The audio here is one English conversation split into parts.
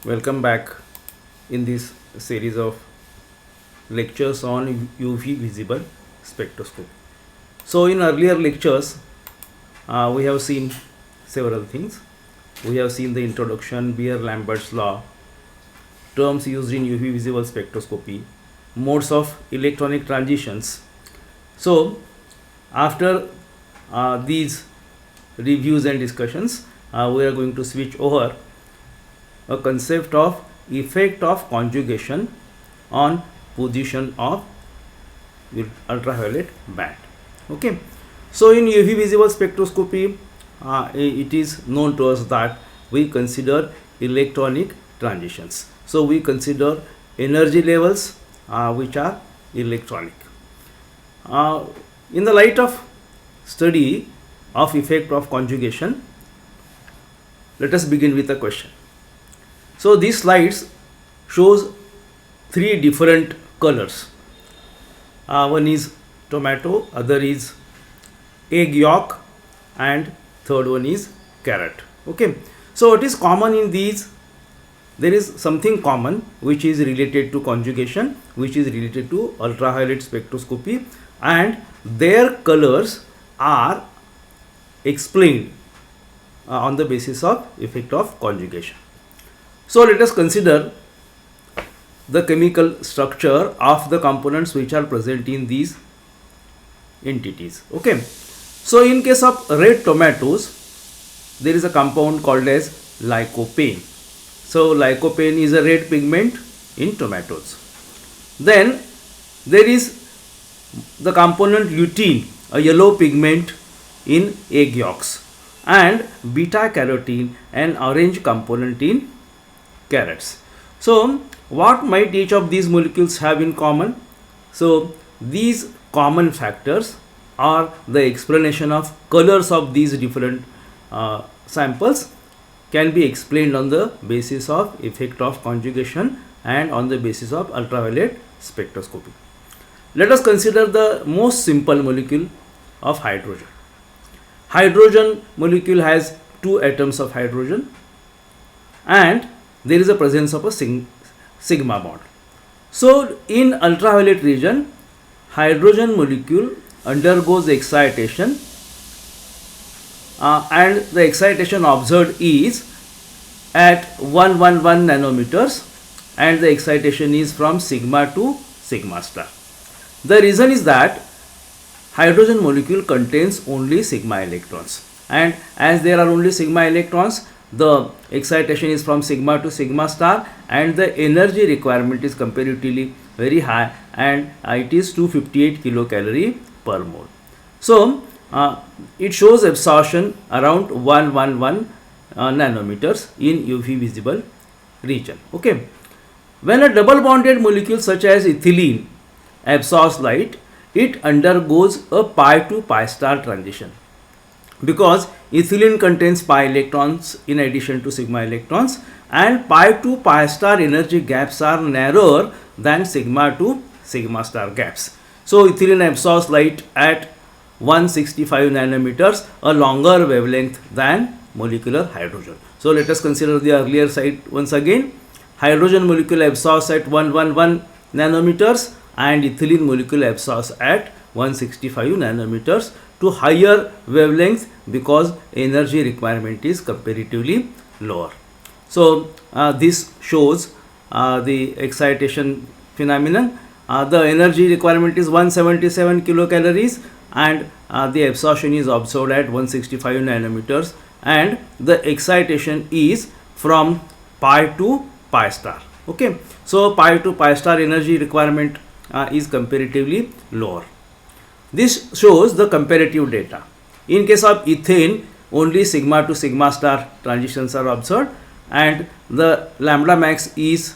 Welcome back in this series of lectures on UV visible spectroscopy. So, in earlier lectures, we have seen several things. We have seen the introduction, Beer-Lambert's law, terms used in UV visible spectroscopy, modes of electronic transitions. So, after these reviews and discussions, we are going to switch over a concept of effect of conjugation on position of ultraviolet band. Okay, so in UV visible spectroscopy, it is known to us that we consider electronic transitions. So we consider energy levels which are electronic. In the light of study of effect of conjugation, let us begin with a question. So these slides shows three different colors. One is tomato, other is egg yolk, and third one is carrot. Okay. So what is common in these? There is something common which is related to conjugation, which is related to ultraviolet spectroscopy, and their colors are explained on the basis of effect of conjugation. So let us consider the chemical structure of the components which are present in these entities. Okay. So in case of red tomatoes, there is a compound called as lycopene. So lycopene is a red pigment in tomatoes. Then there is the component lutein, a yellow pigment in egg yolks, and beta carotene, an orange component in carrots. So what might each of these molecules have in common? So these common factors are the explanation of colors of these different samples can be explained on the basis of effect of conjugation and on the basis of ultraviolet spectroscopy. Let us consider the most simple molecule of hydrogen. Hydrogen molecule has two atoms of hydrogen, and there is a presence of a sigma bond. So in ultraviolet region, hydrogen molecule undergoes excitation, and the excitation observed is at 111 nanometers, and the excitation is from sigma to sigma star. The reason is that hydrogen molecule contains only sigma electrons, and as there are only sigma electrons, the excitation is from sigma to sigma star, and the energy requirement is comparatively very high, and it is 258 kilocalorie per mole. So it shows absorption around 111 nanometers in UV visible region. Okay. When a double bonded molecule such as ethylene absorbs light, it undergoes a pi to pi star transition, because ethylene contains pi electrons in addition to sigma electrons, and pi to pi star energy gaps are narrower than sigma to sigma star gaps. So ethylene absorbs light at 165 nanometers, a longer wavelength than molecular hydrogen. So let us consider the earlier side once again. Hydrogen molecule absorbs at 111 nanometers, and ethylene molecule absorbs at 165 nanometers to higher wavelength, because energy requirement is comparatively lower. So this shows the excitation phenomenon. The energy requirement is 177 kilocalories, and the absorption is observed at 165 nanometers, and the excitation is from pi to pi star. Okay. So pi to pi star energy requirement is comparatively lower. This shows the comparative data. In case of ethane, only sigma to sigma star transitions are observed, and the lambda max is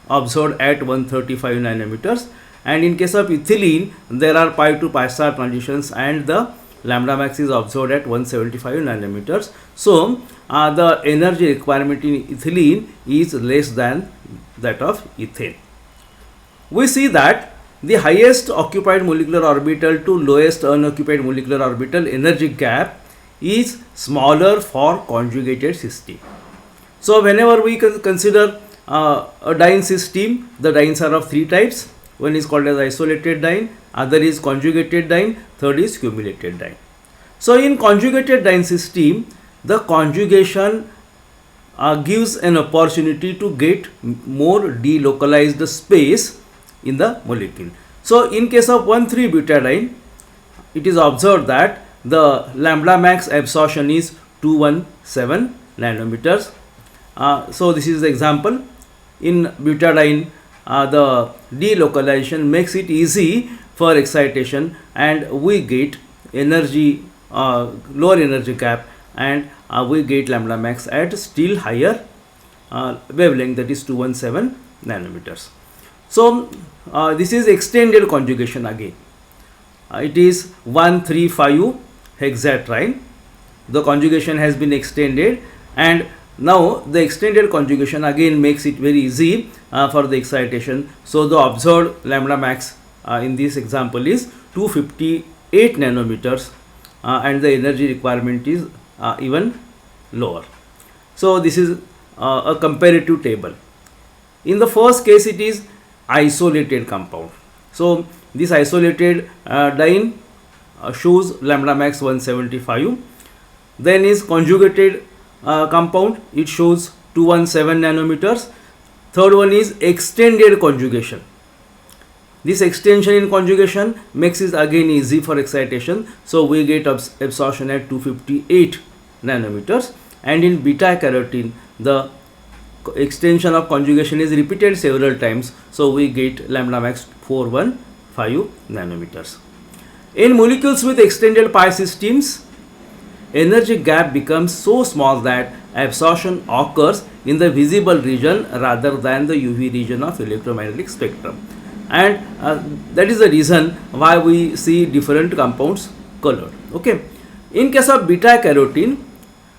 observed at 135 nanometers, and in case of ethylene, there are pi to pi star transitions, and the lambda max is observed at 175 nanometers. So the energy requirement in ethylene is less than that of ethane. We see that the highest occupied molecular orbital to lowest unoccupied molecular orbital energy gap is smaller for conjugated cysteine. So whenever we consider a diene system, the dienes are of three types. One is called as isolated diene, other is conjugated diene, third is cumulated diene. So in conjugated diene system, the conjugation gives an opportunity to get more delocalized space in the molecule. So in case of 1,3-butadiene, it is observed that the lambda max absorption is 217 nanometers. So this is the example. In butadiene, the delocalization makes it easy for excitation, and we get energy, lower energy gap, and we get lambda max at still higher wavelength, that is 217 nanometers. So this is extended conjugation again. It is 1,3,5 hexatriene. The conjugation has been extended, and now the extended conjugation again makes it very easy for the excitation. So the observed lambda max in this example is 258 nanometers, and the energy requirement is even lower. So this is a comparative table. In the first case, it is isolated compound. So this isolated diene shows lambda max 175. Then is conjugated compound, it shows 217 nanometers. Third one is extended conjugation. This extension in conjugation makes it again easy for excitation. So we get absorption at 258 nanometers. And in beta carotene, the extension of conjugation is repeated several times. So we get lambda max 415 nanometers. In molecules with extended pi systems, energy gap becomes so small that absorption occurs in the visible region rather than the UV region of electromagnetic spectrum, and that is the reason why we see different compounds colored. Okay, in case of beta carotene,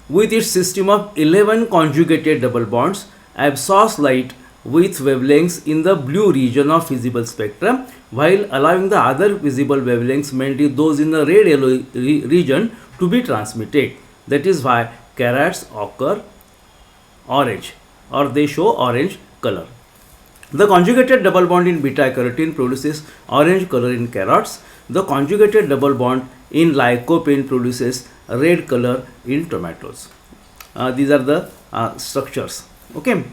with its system of 11 conjugated double bonds, absorbs light with wavelengths in the blue region of visible spectrum, while allowing the other visible wavelengths, mainly those in the red yellow region, to be transmitted. That is why carats occur orange, or they show orange color. The conjugated double bond in beta carotene produces orange color in carrots. The conjugated double bond in lycopene produces red color in tomatoes. These are the structures. Okay,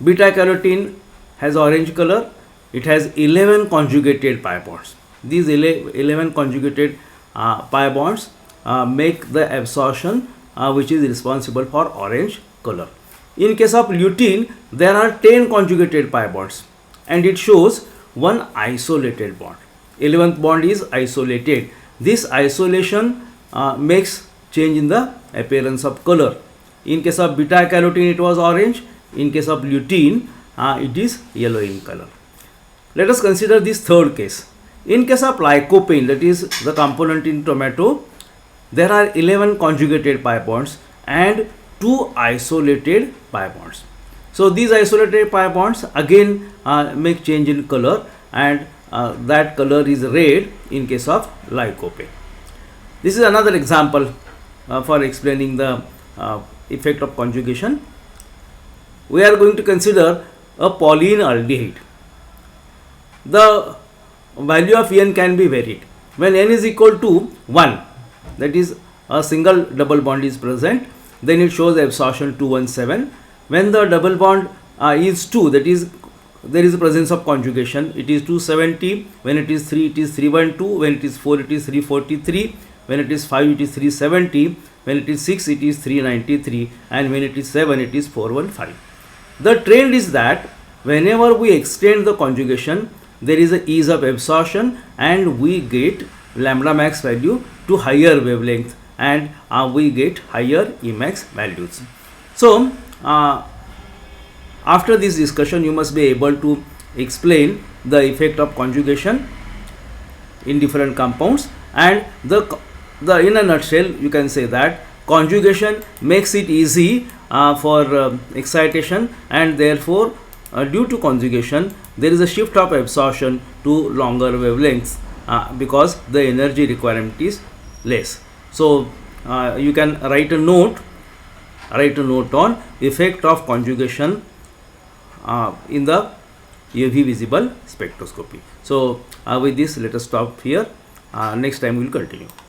beta carotene has orange color. It has 11 conjugated pi bonds. These 11 conjugated pi bonds make the absorption which is responsible for orange color. In case of lutein, there are 10 conjugated pi bonds, and it shows one isolated bond. 11th bond is isolated. This isolation makes change in the appearance of color. In case of beta carotene, it was orange. In case of lutein, it is yellow in color. Let us consider this third case. In case of lycopene, that is the component in tomato, there are 11 conjugated pi bonds and 2 isolated pi bonds. So these isolated pi bonds again make change in color, and that color is red in case of lycopene. This is another example for explaining the effect of conjugation. We are going to consider a polyene aldehyde. The value of n can be varied. When n is equal to 1, that is a single double bond is present, then it shows absorption 217. When the double bond is 2, that is there is a presence of conjugation, it is 270. When it is 3, it is 312. When it is 4, it is 343. When it is 5, it is 370. When it is 6, it is 393. And when it is 7, it is 415. The trend is that whenever we extend the conjugation, there is a ease of absorption, and we get lambda max value to higher wavelength, and we get higher Emax values. So after this discussion, you must be able to explain the effect of conjugation in different compounds, and the in a nutshell you can say that conjugation makes it easy for excitation, and therefore due to conjugation there is a shift of absorption to longer wavelengths because the energy requirement is less. So you can write a note on effect of conjugation in the UV visible spectroscopy. So with this, let us stop here. Next time we will continue.